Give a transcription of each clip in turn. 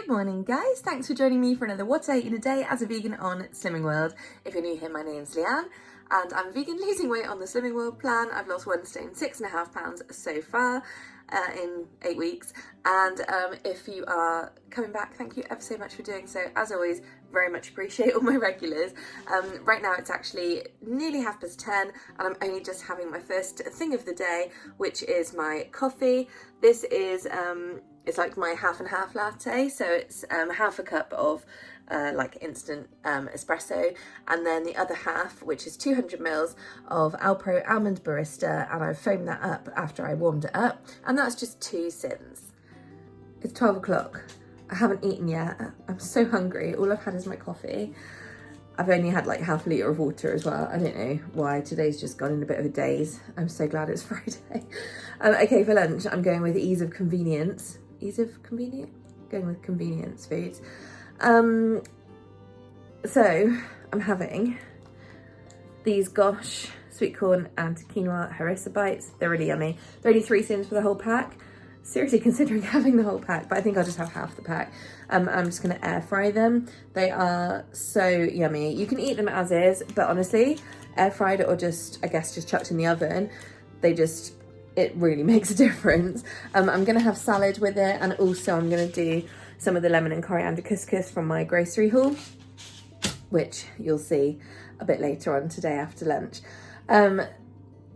Good morning guys, thanks for joining me for another What I Eat in a Day as a vegan on Slimming World. If you're new here, my name's Leanne and I'm a vegan losing weight on the Slimming World plan. I've lost 1 stone, 6.5 pounds so far in 8 weeks, and if you are coming back, thank you ever so much for doing so. As always, very much appreciate all my regulars. Right now it's actually nearly 10:30 and I'm only just having my first thing of the day, which is my coffee. This is it's like my half and half latte, so it's half a cup of like instant espresso, and then the other half, which is 200 mils of Alpro Almond Barista, and I've foamed that up after I warmed it up, and that's just 2 cents. It's 12 o'clock. I haven't eaten yet. I'm so hungry. All I've had is my coffee. I've only had like half a litre of water as well. I don't know why. Today's just gone in a bit of a daze. I'm so glad it's Friday. Okay, for lunch, I'm going with ease of convenience. Ease of convenience? Going with convenience foods. So I'm having these Gosh sweet corn and quinoa harissa bites. They're really yummy. They're only 3 cents for the whole pack. Seriously considering having the whole pack, but I think I'll just have half the pack. I'm just gonna air fry them. They are so yummy. You can eat them as is, but honestly, air fried or just, I guess, just chucked in the oven, it really makes a difference. I'm gonna have salad with it, and also I'm gonna do some of the lemon and coriander couscous from my grocery haul, which you'll see a bit later on today after lunch.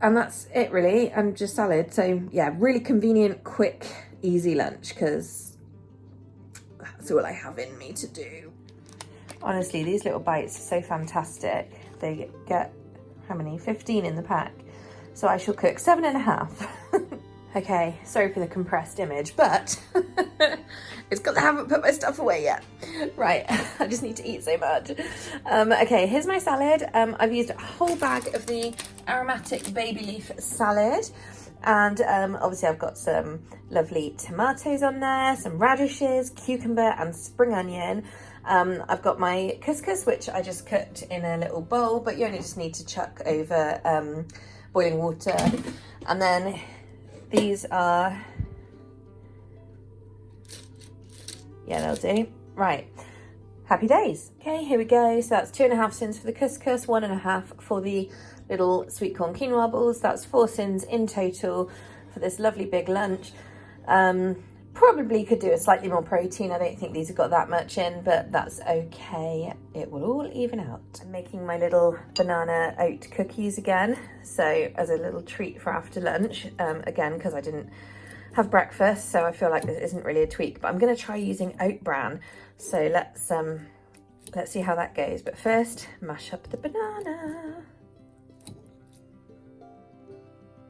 And that's it really, and just salad. So yeah, really convenient, quick, easy lunch, because that's all I have in me to do. Honestly, these little bites are so fantastic. They get, how many? 15 in the pack. So I shall cook 7.5. Okay, sorry for the compressed image, but it's because I haven't put my stuff away yet. Right, I just need to eat so much. Okay, here's my salad. I've used a whole bag of the aromatic baby leaf salad. And obviously I've got some lovely tomatoes on there, some radishes, cucumber and spring onion. I've got my couscous, which I just cooked in a little bowl, but you only just need to chuck over boiling water. And then these are, yeah, they'll do. Right, happy days. Okay, here we go. So that's 2.5 cents for the couscous, 1.5 for the little sweet corn quinoa balls. That's 4 cents in total for this lovely big lunch. Probably could do a slightly more protein. I don't think these have got that much in, but that's okay. It will all even out. I'm making my little banana oat cookies again. So as a little treat for after lunch, again, because I didn't have breakfast, so I feel like this isn't really a tweak, but I'm gonna try using oat bran. So let's see how that goes. But first, mash up the banana.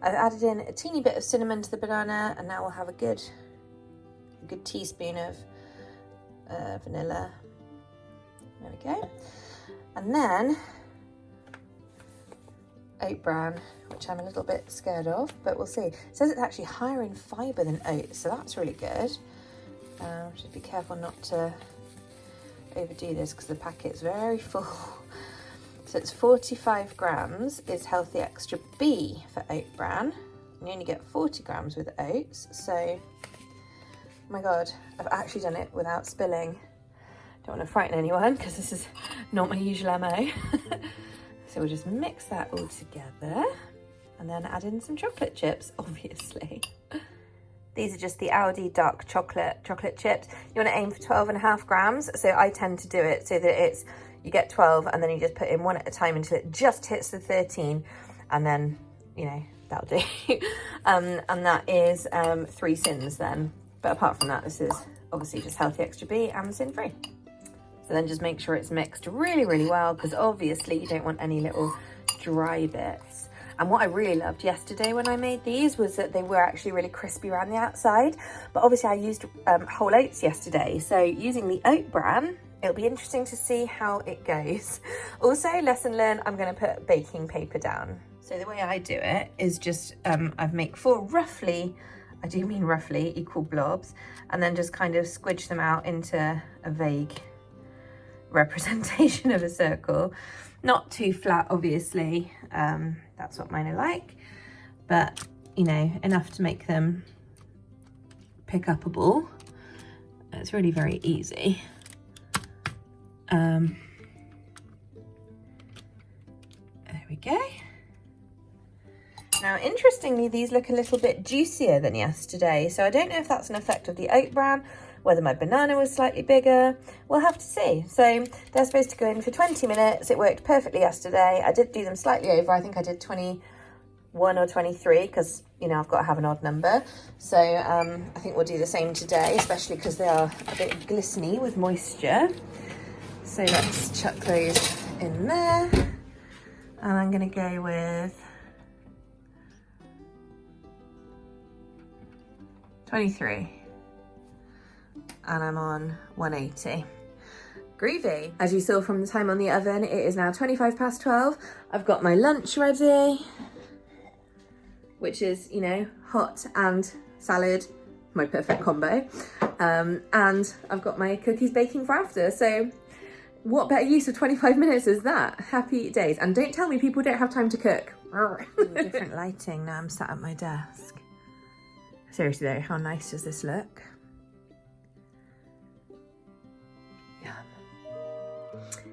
I've added in a teeny bit of cinnamon to the banana, and now we'll have a good teaspoon of vanilla. There we go. And then oat bran, which I'm a little bit scared of, but we'll see. It says it's actually higher in fibre than oats, so that's really good. Should be careful not to overdo this because the packet's very full. So it's 45 grams is healthy extra B for oat bran. You only get 40 grams with oats, so oh my God, I've actually done it without spilling. Don't want to frighten anyone because this is not my usual MO. So we'll just mix that all together and then add in some chocolate chips, obviously. These are just the Aldi dark chocolate chips. You want to aim for 12.5 grams. So I tend to do it so that you get 12 and then you just put in one at a time until it just hits the 13, and then, you know, that'll do. And that is 3 sins then. But apart from that, this is obviously just healthy extra B and sin free. So then just make sure it's mixed really, really well, because obviously you don't want any little dry bits. And what I really loved yesterday when I made these was that they were actually really crispy around the outside. But obviously I used whole oats yesterday. So using the oat bran, it'll be interesting to see how it goes. Also, lesson learned, I'm going to put baking paper down. So the way I do it is just, I make 4 roughly, I do mean roughly, equal blobs, and then just kind of squidge them out into a vague representation of a circle. Not too flat, obviously, that's what mine are like, but, you know, enough to make them pick up a ball. it's really very easy. There we go. Now, interestingly, these look a little bit juicier than yesterday, so I don't know if that's an effect of the oat bran, whether my banana was slightly bigger. We'll have to see. So they're supposed to go in for 20 minutes. It worked perfectly yesterday. I did do them slightly over. I think I did 21 or 23 because, you know, I've got to have an odd number. So I think we'll do the same today, especially because they are a bit glistening with moisture. So let's chuck those in there. And I'm going to go with 23. And I'm on 180. Groovy. As you saw from the time on the oven, it is now 12:25. I've got my lunch ready, which is, you know, hot and salad, my perfect combo. And I've got my cookies baking for after. So what better use of 25 minutes is that? Happy days. And don't tell me people don't have time to cook. Different lighting. Now I'm sat at my desk. Seriously though, how nice does this look?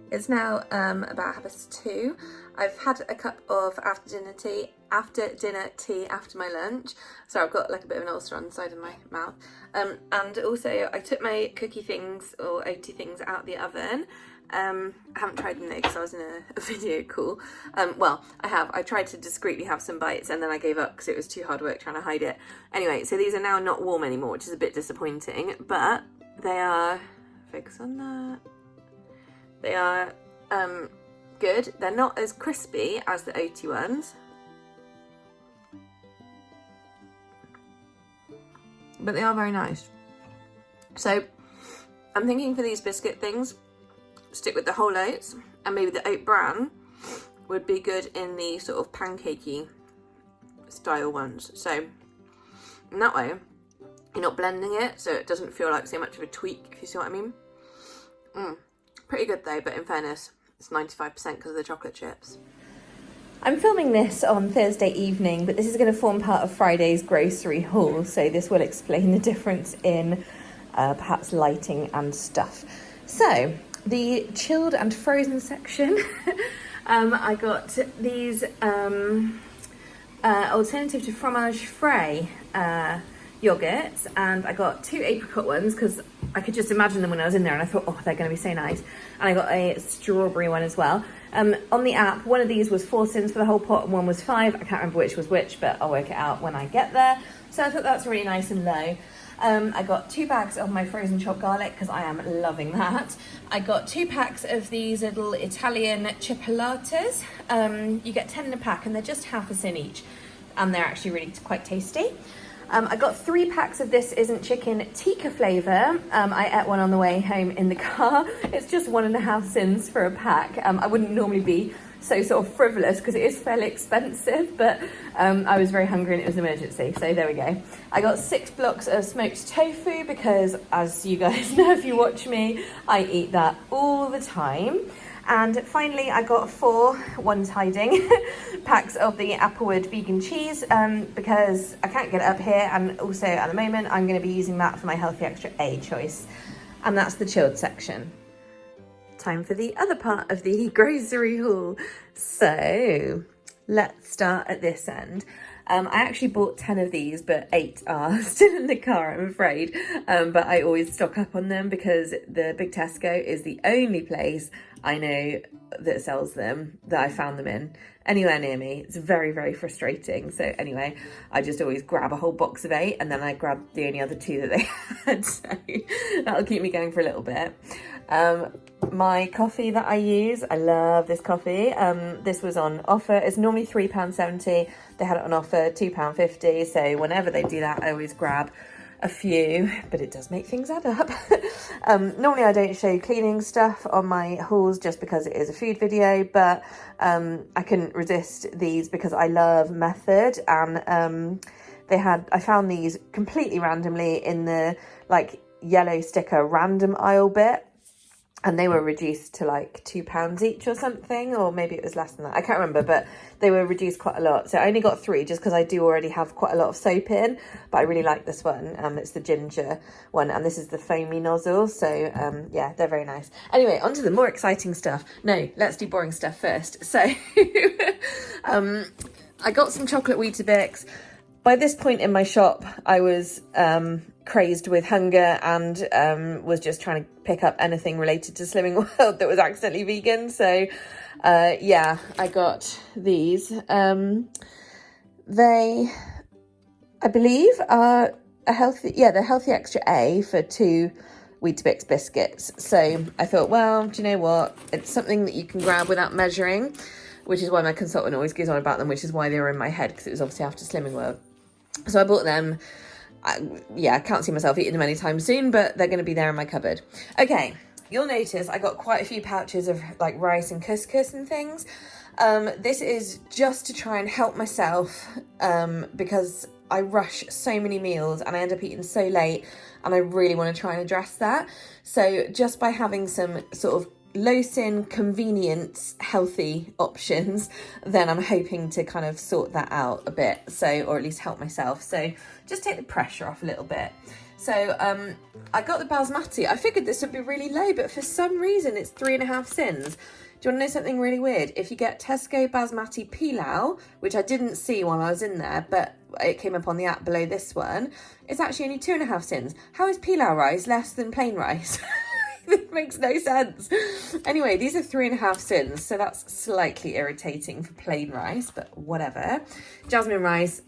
It's now about 2:30. I've had a cup of after dinner tea after my lunch. So I've got like a bit of an ulcer on the side of my mouth. And also I took my cookie things or oaty things out the oven. I haven't tried them though because I was in a video call. Well, I have. I tried to discreetly have some bites and then I gave up because it was too hard work trying to hide it. Anyway, so these are now not warm anymore, which is a bit disappointing, but they are, focus on that. They are good. They're not as crispy as the oaty ones, but they are very nice. So I'm thinking for these biscuit things, stick with the whole oats, and maybe the oat bran would be good in the sort of pancakey style ones. So in that way, you're not blending it, so it doesn't feel like so much of a tweak, if you see what I mean. Pretty good though, but in fairness, it's 95% because of the chocolate chips. I'm filming this on Thursday evening, but this is going to form part of Friday's grocery haul, so this will explain the difference in perhaps lighting and stuff. So, the chilled and frozen section, I got these alternative to fromage frais yogurts, and I got 2 apricot ones because I could just imagine them when I was in there and I thought, oh, they're going to be so nice. And I got a strawberry one as well. On the app, one of these was 4 cents for the whole pot and one was 5. I can't remember which was which, but I'll work it out when I get there. So I thought that's really nice and low. I got 2 bags of my frozen chopped garlic because I am loving that. I got 2 packs of these little Italian chipolatas. You get 10 in a pack and they're just half a cent each. And they're actually really quite tasty. I got 3 packs of This Isn't Chicken tikka flavour. I ate one on the way home in the car. It's just 1.5 cents for a pack. I wouldn't normally be so sort of frivolous because it is fairly expensive, but I was very hungry and it was an emergency, so there we go. I got 6 blocks of smoked tofu because, as you guys know if you watch me, I eat that all the time. And finally, I got 4, one's hiding, packs of the Applewood vegan cheese because I can't get it up here. And also at the moment, I'm going to be using that for my Healthy Extra A choice. And that's the chilled section. Time for the other part of the grocery haul. So let's start at this end. I actually bought 10 of these, but 8 are still in the car, I'm afraid. But I always stock up on them because the big Tesco is the only place I know that sells them, that I found them in, anywhere near me. It's very, very frustrating. So anyway, I just always grab a whole box of 8 and then I grab the only other 2 that they had. So that'll keep me going for a little bit. My coffee that I use, I love this coffee. This was on offer. It's normally £3.70. They had it on offer, £2.50. So whenever they do that, I always grab a few, but it does make things add up. Normally I don't show cleaning stuff on my hauls just because it is a food video, but I couldn't resist these because I love Method, and I found these completely randomly in the like yellow sticker random aisle bit. and they were reduced to like £2 each or something, or maybe it was less than that, I can't remember, but they were reduced quite a lot. So I only got 3 just because I do already have quite a lot of soap in, but I really like this one. It's the ginger one, and this is the foamy nozzle, so yeah, they're very nice. Anyway, on to the more exciting stuff. No, let's do boring stuff first. So I got some chocolate Weetabix. By this point in my shop, I was crazed with hunger and was just trying to pick up anything related to Slimming World that was accidentally vegan. So yeah, I got these. They, I believe, are a healthy, yeah, they're Healthy Extra A for 2 Weetabix biscuits. So I thought, well, do you know what? It's something that you can grab without measuring, which is why my consultant always goes on about them, which is why they were in my head, because it was obviously after Slimming World. So I bought them. Yeah, I can't see myself eating them anytime soon, but they're going to be there in my cupboard. Okay, you'll notice I got quite a few pouches of like rice and couscous and things. This is just to try and help myself because I rush so many meals and I end up eating so late, and I really want to try and address that. So just by having some sort of low sin, convenient, healthy options, then I'm hoping to kind of sort that out a bit, so, or at least help myself. So just take the pressure off a little bit. So I got the basmati. I figured this would be really low, but for some reason it's 3.5 sins. Do you want to know something really weird? If you get Tesco basmati pilau, which I didn't see while I was in there, but it came up on the app below this one, it's actually only 2.5 sins. How is pilau rice less than plain rice? It makes no sense. Anyway, these are 3.5 sins, so that's slightly irritating for plain rice, but whatever. Jasmine rice,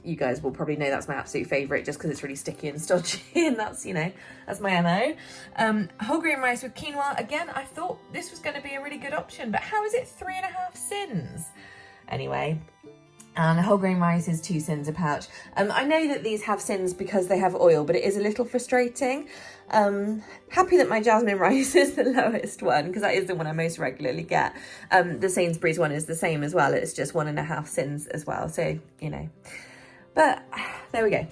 you guys will probably know that's my absolute favourite just because it's really sticky and stodgy, and that's, you know, that's my MO. Whole grain rice with quinoa. Again, I thought this was going to be a really good option, but how is it 3.5 sins? Anyway. And whole grain rice is 2 sins a pouch. I know that these have sins because they have oil, but it is a little frustrating. Happy that my jasmine rice is the lowest one, because that is the one I most regularly get. The Sainsbury's one is the same as well. It's just 1.5 sins as well. So, you know, but there we go.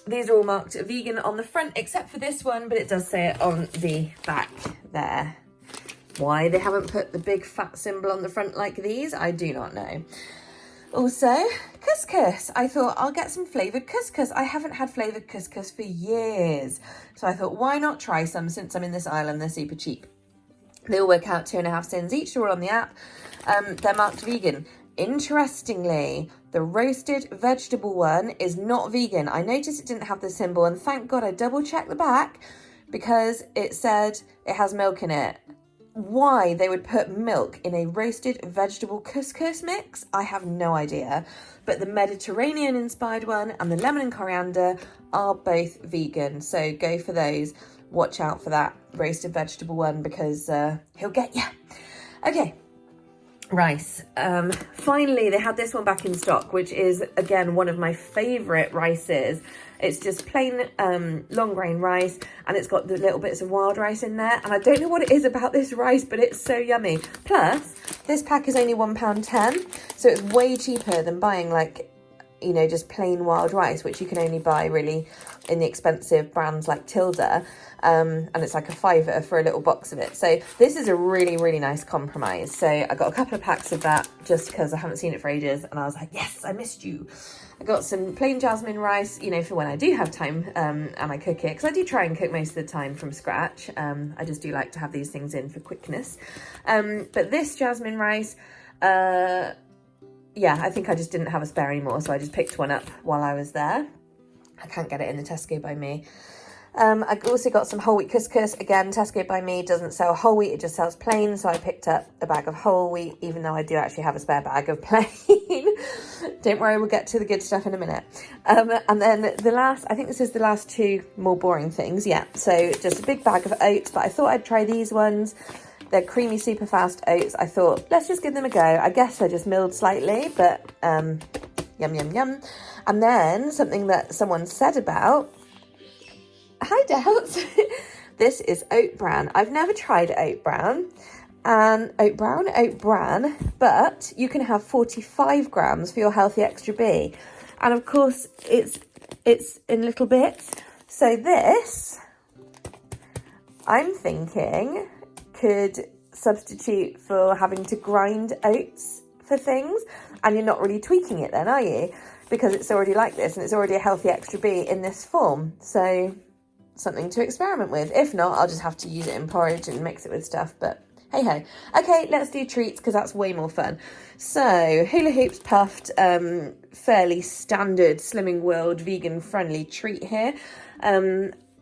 These are all marked vegan on the front, except for this one, but it does say it on the back there. Why they haven't put the big fat symbol on the front like these, I do not know. Also, couscous. I thought I'll get some flavoured couscous. I haven't had flavoured couscous for years. So I thought, why not try some since I'm in this island? They're super cheap. They all work out 2.5 sins each. They're all on the app. They're marked vegan. Interestingly, the roasted vegetable one is not vegan. I noticed it didn't have the symbol, and thank God I double checked the back because it said it has milk in it. Why they would put milk in a roasted vegetable couscous mix, I have no idea. But the Mediterranean inspired one and the lemon and coriander are both vegan, so go for those. Watch out for that roasted vegetable one because he'll get you. Okay, rice. Finally, they had this one back in stock, which is again one of my favourite rices. It's just plain long grain rice, and it's got the little bits of wild rice in there. And I don't know what it is about this rice, but it's so yummy. Plus, this pack is only £1.10, so it's way cheaper than buying like, you know, just plain wild rice, which you can only buy really in the expensive brands like Tilda. And it's like a £5 for a little box of it. So this is a really, really nice compromise. So I got a couple of packs of that just because I haven't seen it for ages. And I was like, yes, I missed you. I got some plain jasmine rice, you know, for when I do have time and I cook it. Because I do try and cook most of the time from scratch. I just do like to have these things in for quickness. But this jasmine rice, yeah, I think I just didn't have a spare anymore. So I just picked one up while I was there. I can't get it in the Tesco by me. I also got some whole wheat couscous. Again, Tesco by me doesn't sell whole wheat, it just sells plain. So I picked up a bag of whole wheat, even though I do actually have a spare bag of plain. Don't worry, we'll get to the good stuff in a minute. And then the last, I think this is the last 2 more boring things. Yeah, so just a big bag of oats, but I thought I'd try these ones. They're creamy, super fast oats. I thought, let's just give them a go. I guess they're just milled slightly, but yum, yum, yum. And then something that someone said about, hi Doubts, this is oat bran. I've never tried oat bran, but you can have 45 grams for your Healthy Extra B. And of course, it's in little bits. So this I'm thinking could substitute for having to grind oats for things, and you're not really tweaking it then, are you? Because it's already like this and it's already a healthy extra B in this form. So something to experiment with. If not, I'll just have to use it in porridge and mix it with stuff, but hey ho. Okay, let's do treats because that's way more fun. So hula hoops puffed, fairly standard Slimming World vegan friendly treat here.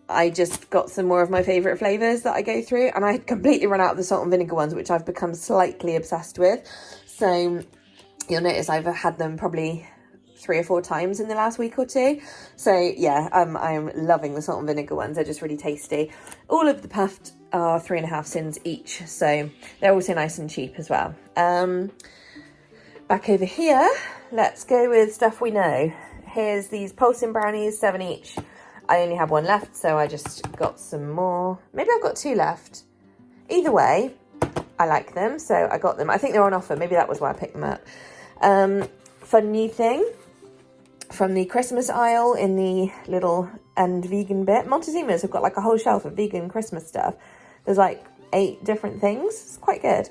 I just got some more of my favourite flavours that I go through, and I had completely run out of the salt and vinegar ones, which I've become slightly obsessed with. So you'll notice I've had them probably 3 or 4 times in the last week or two. So yeah, I am loving the salt and vinegar ones. They're just really tasty. All of the puffed are 3.5 cents each, so they're also nice and cheap as well. Back over here, let's go with stuff we know. Here's these pulsing brownies, 7 each. I only have 1 left, so I just got some more. Maybe I've got 2 left. Either way, I like them, so I got them. I think they're on offer. Maybe that was why I picked them up. Fun new thing from the Christmas aisle in the little end vegan bit. Montezuma's have got like a whole shelf of vegan Christmas stuff. There's like 8 different things. It's quite good.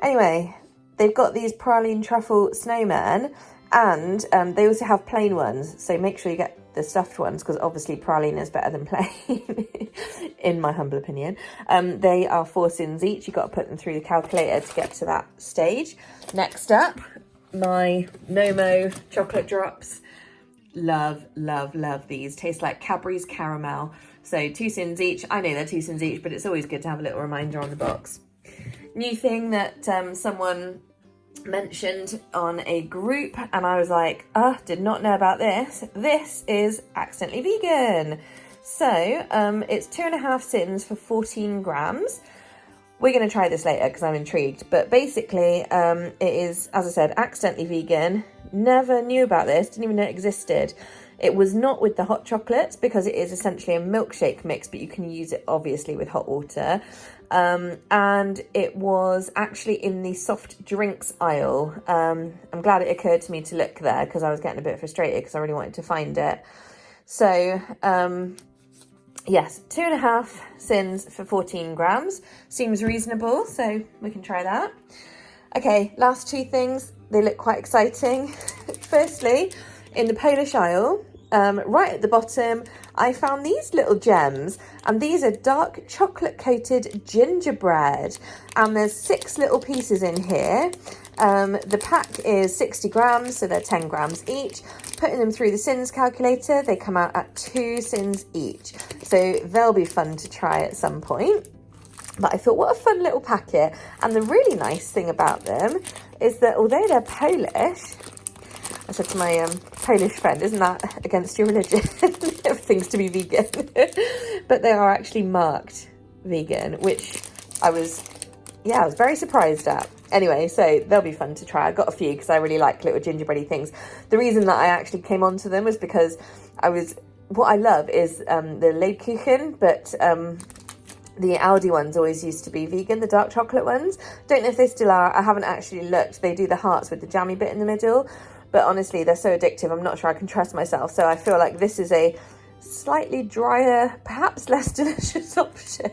Anyway, they've got these praline truffle snowmen, and they also have plain ones. So make sure you get the stuffed ones, because obviously praline is better than plain, in my humble opinion. They are 4 cents each. You've got to put them through the calculator to get to that stage. Next up, my Nomo chocolate drops. Love, love, love these. Taste like Cadbury's caramel. So 2 cents each. I know they're 2 cents each, but it's always good to have a little reminder on the box. New thing that someone mentioned on a group, and I was like, did not know about this. This is accidentally vegan. So it's 2.5 cents for 14 grams. We're going to try this later because I'm intrigued, but basically it is, as I said, accidentally vegan. Never knew about this, didn't even know it existed. It was not with the hot chocolates because it is essentially a milkshake mix, but you can use it obviously with hot water. And it was actually in the soft drinks aisle. I'm glad it occurred to me to look there because I was getting a bit frustrated because I really wanted to find it. So yes, 2.5 cents for 14 grams. Seems reasonable, so we can try that. Okay, last 2 things. They look quite exciting. Firstly, in the Polish aisle, right at the bottom, I found these little gems, and these are dark chocolate coated gingerbread, and there's 6 little pieces in here. The pack is 60 grams, so they're 10 grams each. Putting them through the sins calculator, they come out at 2 sins each. So they'll be fun to try at some point. But I thought, what a fun little packet. And the really nice thing about them is that although they're Polish, I said to my Polish friend, isn't that against your religion? Everything's to be vegan. But they are actually marked vegan, which I was very surprised at. Anyway, so they'll be fun to try. I got a few because I really like little gingerbready things. The reason that I actually came onto them was because what I love is the Lebkuchen, but the Aldi ones always used to be vegan, the dark chocolate ones. Don't know if they still are. I haven't actually looked. They do the hearts with the jammy bit in the middle. But honestly, they're so addictive. I'm not sure I can trust myself. So I feel like this is a slightly drier, perhaps less delicious option.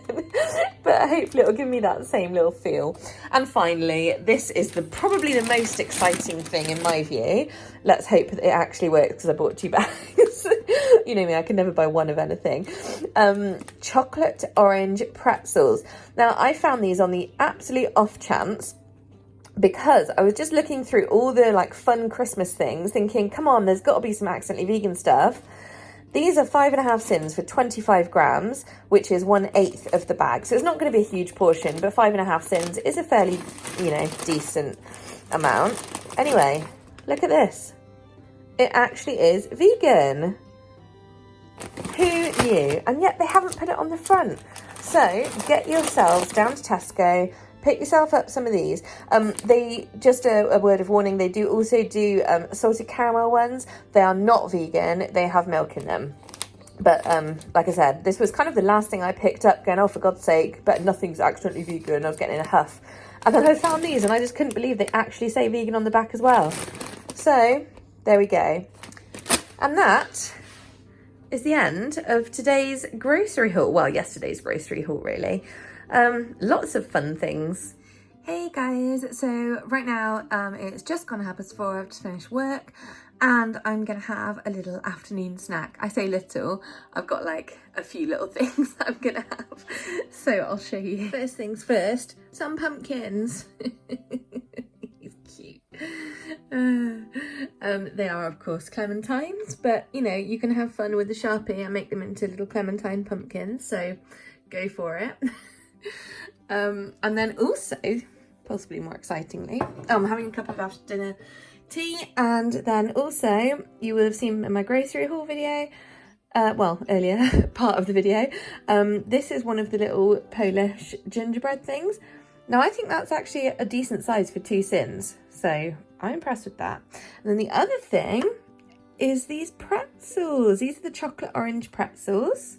But hopefully it'll give me that same little feel. And finally, this is probably the most exciting thing in my view. Let's hope that it actually works because I bought 2 bags. You know me, I can never buy one of anything. Chocolate orange pretzels. Now, I found these on the absolute off chance because I was just looking through all the like fun Christmas things thinking, come on, there's got to be some accidentally vegan stuff. These are 5.5 cents for 25 grams, which is 1/8 of the bag. So it's not going to be a huge portion, but 5.5 cents is a fairly, decent amount. Anyway, look at this. It actually is vegan. Who knew? And yet they haven't put it on the front. So get yourselves down to Tesco, pick yourself up some of these. They just a word of warning, they do also do salted caramel ones. They are not vegan, they have milk in them. But like I said, this was kind of the last thing I picked up going, oh, for God's sake, but nothing's accidentally vegan. I was getting in a huff. And then I found these and I just couldn't believe they actually say vegan on the back as well. So there we go. And that is the end of today's grocery haul. Well, yesterday's grocery haul, really. Lots of fun things. Hey guys, so right now it's just gone 4:30. I've just finished work and I'm gonna have a little afternoon snack. I say little, I've got like a few little things that I'm gonna have, so I'll show you. First things first, some pumpkins. He's cute. They are of course clementines, but you know, you can have fun with the Sharpie and make them into little clementine pumpkins, so go for it. And then also, possibly more excitingly, I'm having a cup of after dinner tea, and then also you will have seen in my grocery haul video, well, earlier part of the video, this is one of the little Polish gingerbread things. Now I think that's actually a decent size for 2 sins, so I'm impressed with that. And then the other thing is these pretzels. These are the chocolate orange pretzels.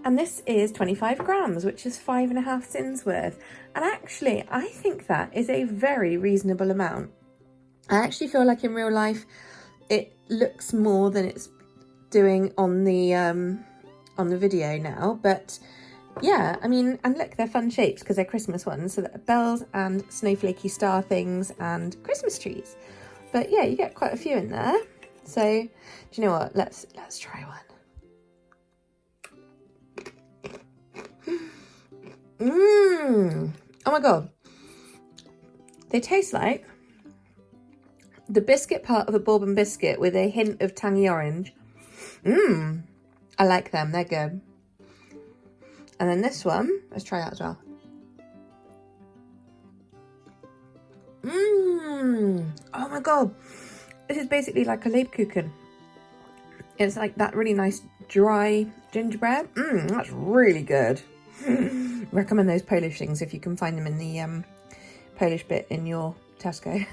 And this is 25 grams, which is 5.5 sins worth. And actually, I think that is a very reasonable amount. I actually feel like in real life, it looks more than it's doing on the video now. But yeah, I mean, and look, they're fun shapes because they're Christmas ones. So they're bells and snowflakey star things and Christmas trees. But yeah, you get quite a few in there. So do you know what? Let's try one. Oh my god, they taste like the biscuit part of a bourbon biscuit with a hint of tangy orange. I like them, they're good. And then this one, let's try that as well. Oh my god, this is basically like a Lebkuchen. It's like that really nice dry gingerbread. That's really good. Recommend those Polish things if you can find them in the Polish bit in your Tesco.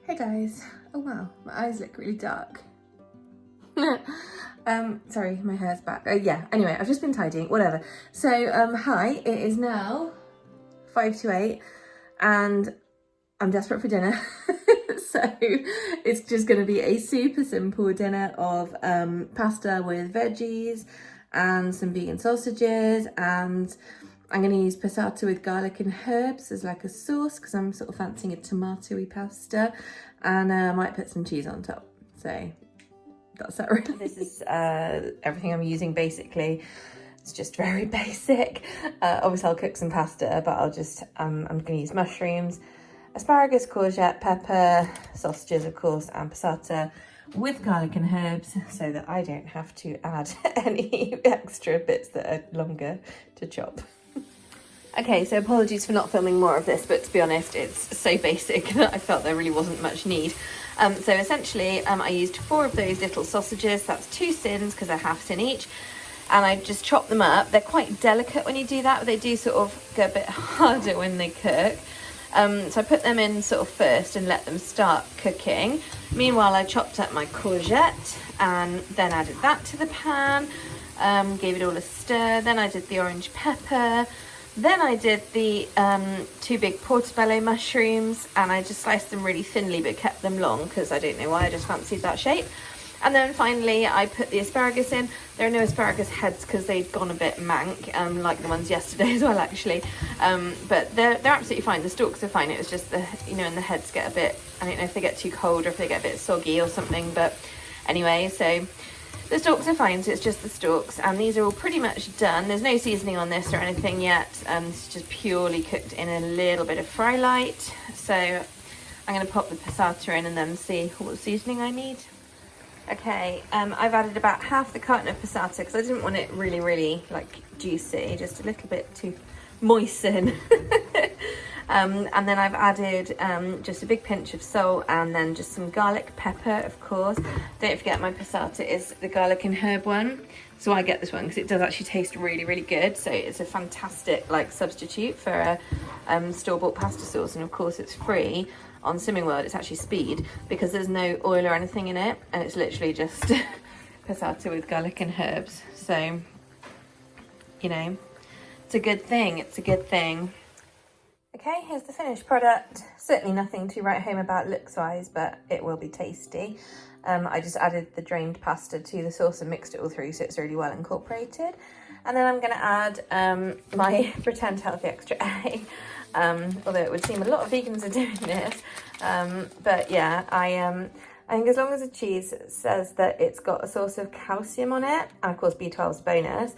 Hey guys. Oh wow, my eyes look really dark. Sorry, my hair's back. Yeah, anyway, I've just been tidying, whatever. So, hi, it is now 5 to 8 and I'm desperate for dinner. So it's just going to be a super simple dinner of pasta with veggies and some vegan sausages, and I'm going to use passata with garlic and herbs as like a sauce because I'm sort of fancying a tomatoey pasta, and I might put some cheese on top. So that's that really. This is everything I'm using basically. It's just very basic. Obviously I'll cook some pasta, but I'll just, I'm going to use mushrooms, asparagus, courgette, pepper, sausages of course, and passata with garlic and herbs so that I don't have to add any extra bits that are longer to chop. Okay, so apologies for not filming more of this, but to be honest, it's so basic that I felt there really wasn't much need. So essentially, I used 4 of those little sausages. That's 2 sins because they're half sin each. And I just chopped them up. They're quite delicate when you do that, but they do sort of get a bit harder when they cook. So I put them in sort of first and let them start cooking. Meanwhile, I chopped up my courgette and then added that to the pan, gave it all a stir. Then I did the orange pepper. Then I did the 2 big portobello mushrooms, and I just sliced them really thinly but kept them long because I don't know why, I just fancied that shape. And then finally I put the asparagus in. There are no asparagus heads because they'd gone a bit mank, like the ones yesterday as well actually. But they're absolutely fine. The stalks are fine. It was just the, you know, and the heads get a bit, I don't know if they get too cold or if they get a bit soggy or something. But anyway, so the stalks are fine, so it's just the stalks. And these are all pretty much done. There's no seasoning on this or anything yet. It's just purely cooked in a little bit of fry light. So I'm going to pop the passata in and then see what seasoning I need. Okay, I've added about half the carton of passata because I didn't want it really like juicy, just a little bit to moisten. And then I've added just a big pinch of salt and then just some garlic pepper, of course. Don't forget my passata is the garlic and herb one, so I get this one because it does actually taste really good. So it's a fantastic like substitute for a store-bought pasta sauce, and of course it's free. On Slimming World, it's actually Speed because there's no oil or anything in it, and it's literally just passata with garlic and herbs. So, you know, it's a good thing. It's a good thing. Okay, here's the finished product. Certainly nothing to write home about looks-wise, but it will be tasty. I just added the drained pasta to the sauce and mixed it all through so it's really well incorporated. And then I'm going to add my pretend healthy extra A, although it would seem a lot of vegans are doing this. But yeah, I think as long as the cheese says that it's got a source of calcium on it, and of course B12 is bonus,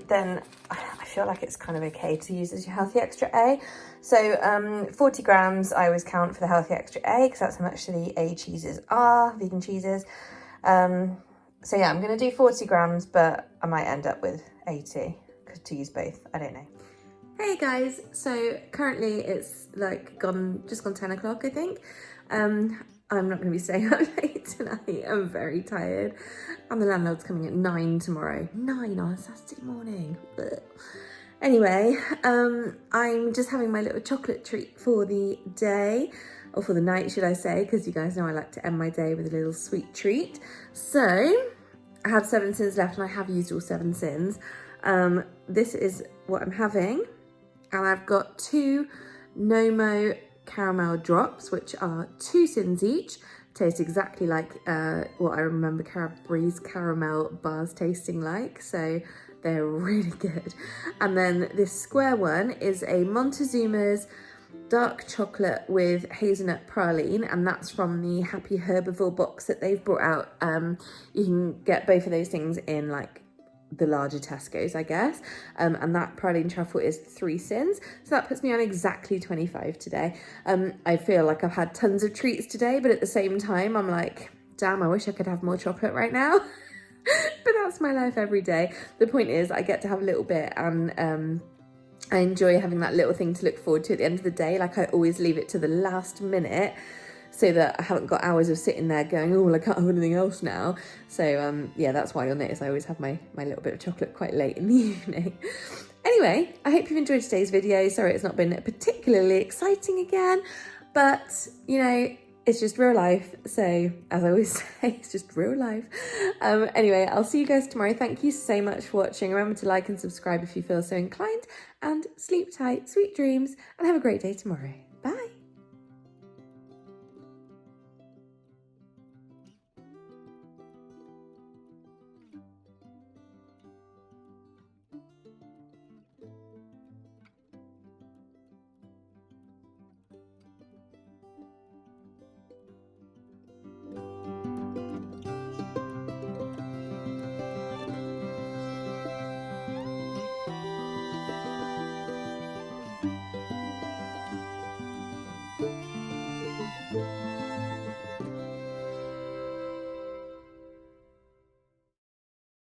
then I feel like it's kind of okay to use as your healthy extra A. So 40 grams I always count for the healthy extra A because that's how much the A cheeses are, vegan cheeses. So yeah, I'm going to do 40 grams, but I might end up with 80 to use both. I don't know. Hey guys, so currently it's like just gone 10 o'clock, I think. I'm not going to be staying up late tonight. I'm very tired. And the landlord's coming at 9 tomorrow. 9 on a Saturday morning. Blech. Anyway, I'm just having my little chocolate treat for the day, or for the night, should I say, because you guys know I like to end my day with a little sweet treat. So, I have 7 sins left, and I have used all 7 sins. This is what I'm having, and I've got 2 Nomo caramel drops, which are 2 sins each. Taste exactly like what I remember Cadbury's caramel bars tasting like, so they're really good. And then this square one is a Montezuma's dark chocolate with hazelnut praline, and that's from the Happy Herbivore box that they've brought out. You can get both of those things in like the larger Tesco's, I guess, and that praline truffle is 3 sins, so that puts me on exactly 25 today. I feel like I've had tons of treats today, but at the same time I'm like, damn, I wish I could have more chocolate right now. But that's my life every day. The point is I get to have a little bit, and I enjoy having that little thing to look forward to at the end of the day. Like I always leave it to the last minute so that I haven't got hours of sitting there going, oh, well, I can't have anything else now. So yeah, that's why you'll notice I always have my little bit of chocolate quite late in the evening. Anyway, I hope you've enjoyed today's video. Sorry it's not been particularly exciting again, but you know, it's just real life. So as I always say, it's just real life. Anyway, I'll see you guys tomorrow. Thank you so much for watching. Remember to like and subscribe if you feel so inclined, and sleep tight, sweet dreams, and have a great day tomorrow.